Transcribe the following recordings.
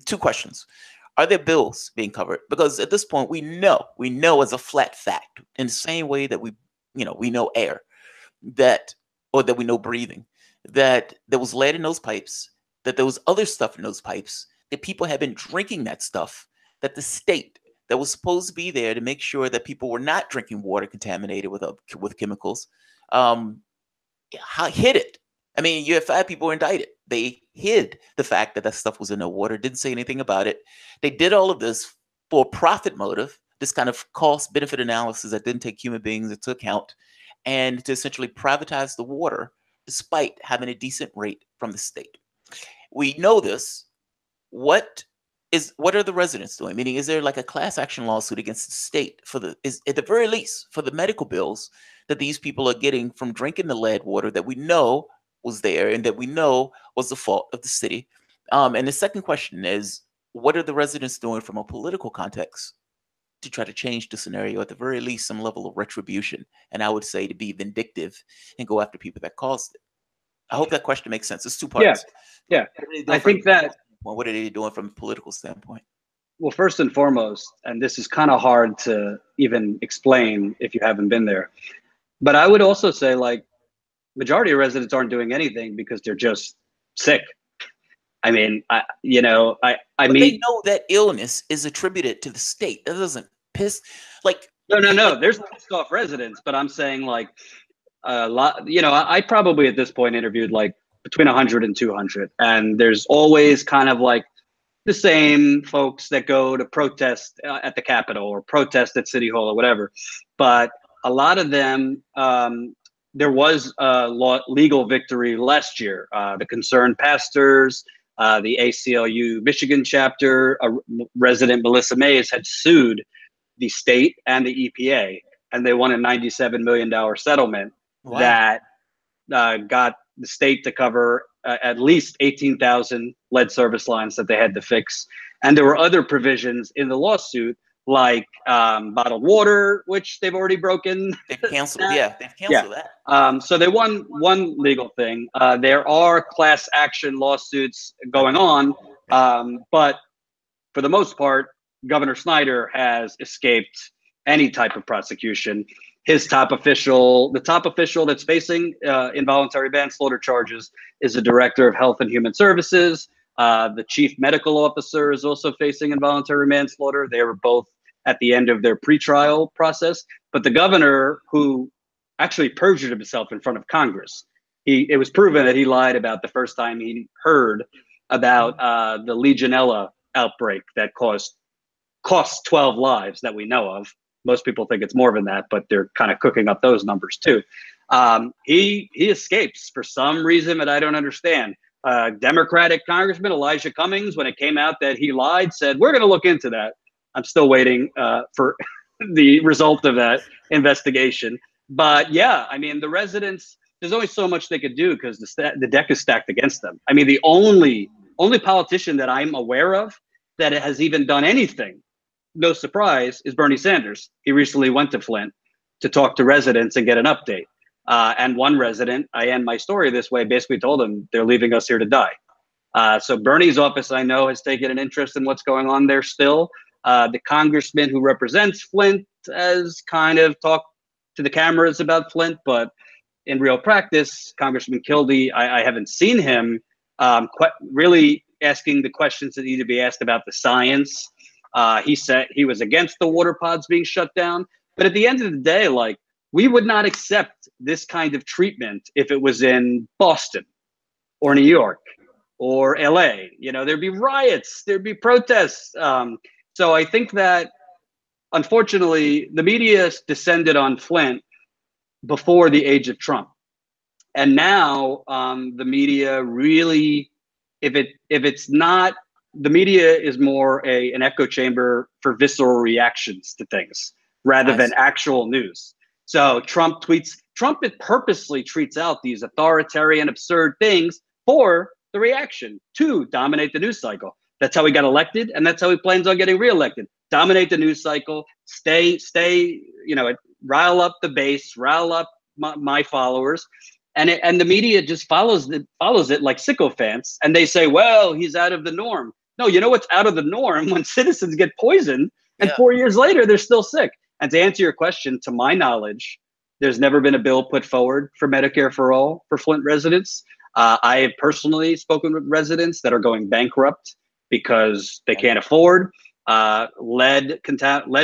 Two questions. Are there bills being covered? Because at this point, we know as a flat fact, in the same way that we know air, or that we know breathing, that there was lead in those pipes, that there was other stuff in those pipes, that people have been drinking that stuff, that the state that was supposed to be there to make sure that people were not drinking water contaminated with chemicals, um, hid it. I mean, you have 5 people indicted. They hid the fact that that stuff was in the water, didn't say anything about it. They did all of this for a profit motive, this kind of cost benefit analysis that didn't take human beings into account, and to essentially privatize the water despite having a decent rate from the state. We know this. What are the residents doing? Meaning, is there like a class action lawsuit against the state is at the very least for the medical bills that these people are getting from drinking the lead water that we know was there and that we know was the fault of the city? And the second question is, what are the residents doing from a political context to try to change the scenario, at the very least some level of retribution, and I would say to be vindictive and go after people that caused it? I hope that question makes sense. It's two parts. Yeah. I think that, what are they doing from a political standpoint? well, first and foremost, and this is kind of hard to even explain if you haven't been there, but I would also say, like, majority of residents aren't doing anything because they're just sick. I mean, I But mean, they know that illness is attributed to the state. That doesn't piss like no. There's pissed off residents, but I'm saying, like, a lot. I probably at this point interviewed like between 100 and 200, and there's always kind of like the same folks that go to protest at the Capitol or protest at City Hall or whatever. But a lot of them, there was a legal victory last year. The Concerned Pastors, the ACLU Michigan chapter, resident Melissa Mays had sued the state and the EPA, and they won a $97 million settlement. Wow. That got the state to cover at least 18,000 lead service lines that they had to fix. And there were other provisions in the lawsuit, like bottled water, which they've already broken. They've canceled. They've canceled that. So they won one legal thing. There are class action lawsuits going on, but for the most part, Governor Snyder has escaped any type of prosecution. His top official, the top official that's facing involuntary manslaughter charges, is the Director of Health and Human Services. The Chief Medical Officer is also facing involuntary manslaughter. They were both at the end of their pretrial process. But the governor, who actually perjured himself in front of Congress, it was proven that he lied about the first time he heard about the Legionella outbreak that cost 12 lives that we know of. Most people think it's more than that, but they're kind of cooking up those numbers too. He escapes for some reason that I don't understand. Democratic Congressman Elijah Cummings, when it came out that he lied, said, "We're going to look into that." I'm still waiting for the result of that investigation. But yeah, I mean, the residents, there's only so much they could do because the deck is stacked against them. I mean, the only politician that I'm aware of that has even done anything, no surprise, is Bernie Sanders. He recently went to Flint to talk to residents and get an update. And one resident, I end my story this way, basically told him they're leaving us here to die. So Bernie's office, I know, has taken an interest in what's going on there still. The congressman who represents Flint has kind of talked to the cameras about Flint, but in real practice, Congressman Kildee, I haven't seen him really asking the questions that need to be asked about the science. He said he was against the water pods being shut down. But at the end of the day, like, we would not accept this kind of treatment if it was in Boston or New York or LA. There'd be riots, there'd be protests. So I think that, unfortunately, the media descended on Flint before the age of Trump. And now the media really, if it's not, the media is more an echo chamber for visceral reactions to things rather than actual news. So Trump purposely treats out these authoritarian, absurd things for the reaction to dominate the news cycle. That's how he got elected, and that's how he plans on getting reelected. Dominate the news cycle, stay, rile up the base, rile up my followers. And the media just follows it like sycophants. And they say, well, he's out of the norm. No, you know what's out of the norm when citizens get poisoned and Yeah. 4 years later they're still sick. And to answer your question, to my knowledge, there's never been a bill put forward for Medicare for all for Flint residents. I have personally spoken with residents that are going bankrupt because they can't afford lead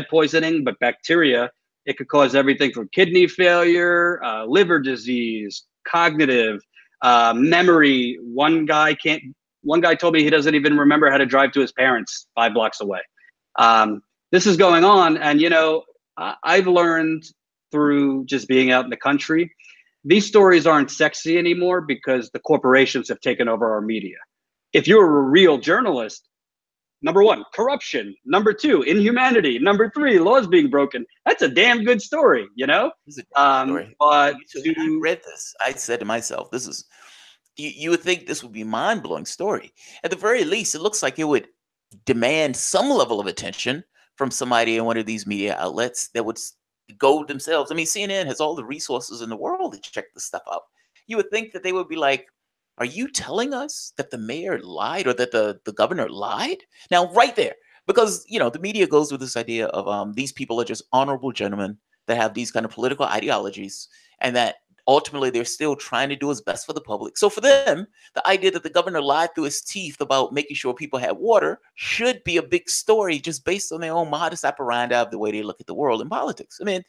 poisoning, but bacteria. It could cause everything from kidney failure, liver disease, cognitive, memory. One guy told me he doesn't even remember how to drive to his parents 5 blocks away. This is going on, and I've learned through just being out in the country, these stories aren't sexy anymore because the corporations have taken over our media. If you're a real journalist, number one, corruption. Number two, inhumanity. Number three, laws being broken. That's a damn good story, This is a great story. But When I read this, I said to myself, "This is." You would think this would be a mind-blowing story. At the very least, it looks like it would demand some level of attention from somebody in one of these media outlets that would go themselves. I mean, CNN has all the resources in the world to check this stuff out. You would think that they would be like, are you telling us that the mayor lied or that the governor lied? Now, right there, because the media goes with this idea of these people are just honorable gentlemen that have these kind of political ideologies, and that ultimately they're still trying to do what's best for the public. So for them, the idea that the governor lied through his teeth about making sure people had water should be a big story just based on their own modus operandi of the way they look at the world and politics. I mean,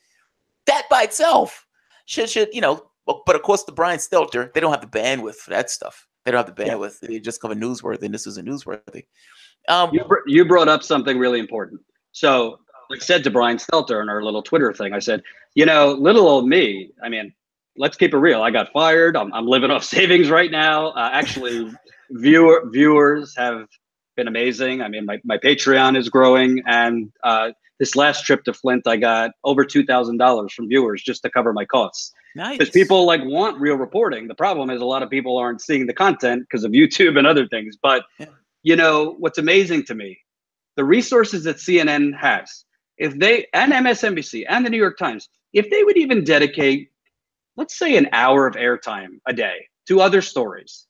that by itself should. But of course, the Brian Stelter, they don't have the bandwidth for that stuff. They don't have the bandwidth. They just cover newsworthy, and this isn't newsworthy. You brought up something really important. So I said to Brian Stelter in our little Twitter thing, I said, little old me, I mean, let's keep it real. I got fired. I'm living off savings right now. Actually, viewers have been amazing. I mean, my Patreon is growing, and this last trip to Flint, I got over $2,000 from viewers just to cover my costs. Nice. Because people want real reporting. The problem is a lot of people aren't seeing the content because of YouTube and other things. But what's amazing to me, the resources that CNN has, and MSNBC and the New York Times, if they would even dedicate, let's say, an hour of airtime a day to other stories,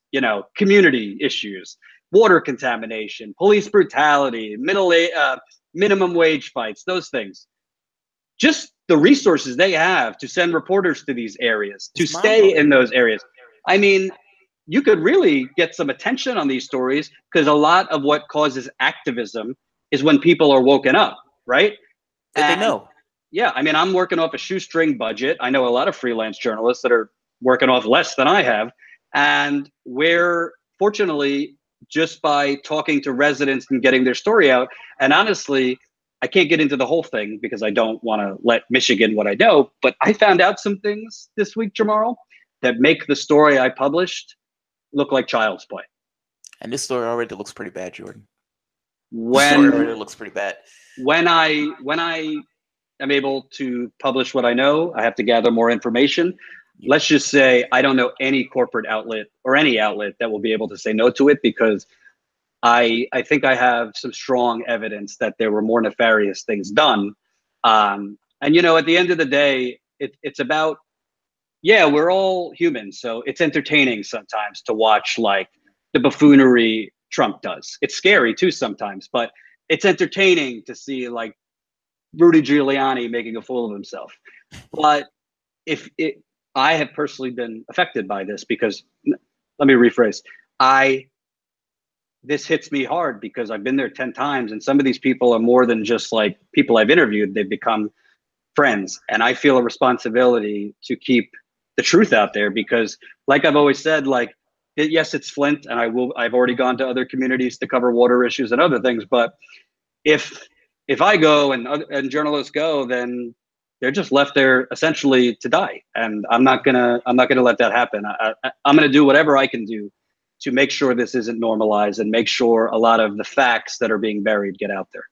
community issues, water contamination, police brutality, minimum wage fights, those things. Just the resources they have to send reporters to these areas, to stay in those areas. I mean, you could really get some attention on these stories, because a lot of what causes activism is when people are woken up, right? They know. Yeah, I mean, I'm working off a shoestring budget. I know a lot of freelance journalists that are working off less than I have. And we're fortunately, just by talking to residents and getting their story out, and honestly, I can't get into the whole thing because I don't want to let Michigan what I know, but I found out some things this week, Jamarl, that make the story I published look like child's play. And this story already looks pretty bad, Jordan. It looks pretty bad. When I am able to publish what I know, I have to gather more information. Let's just say I don't know any corporate outlet or any outlet that will be able to say no to it, because I think I have some strong evidence that there were more nefarious things done. And, at the end of the day, it's about, we're all humans. So it's entertaining sometimes to watch like the buffoonery Trump does. It's scary too sometimes, but it's entertaining to see like Rudy Giuliani making a fool of himself. But I have personally been affected by this because, let me rephrase, this hits me hard because I've been there 10 times, and some of these people are more than just like people I've interviewed. They've become friends, and I feel a responsibility to keep the truth out there, because like I've always said, like, yes, it's Flint, and I've already gone to other communities to cover water issues and other things. But if I go and journalists go, then they're just left there essentially to die. And I'm not gonna let that happen. I'm gonna do whatever I can do to make sure this isn't normalized and make sure a lot of the facts that are being buried get out there.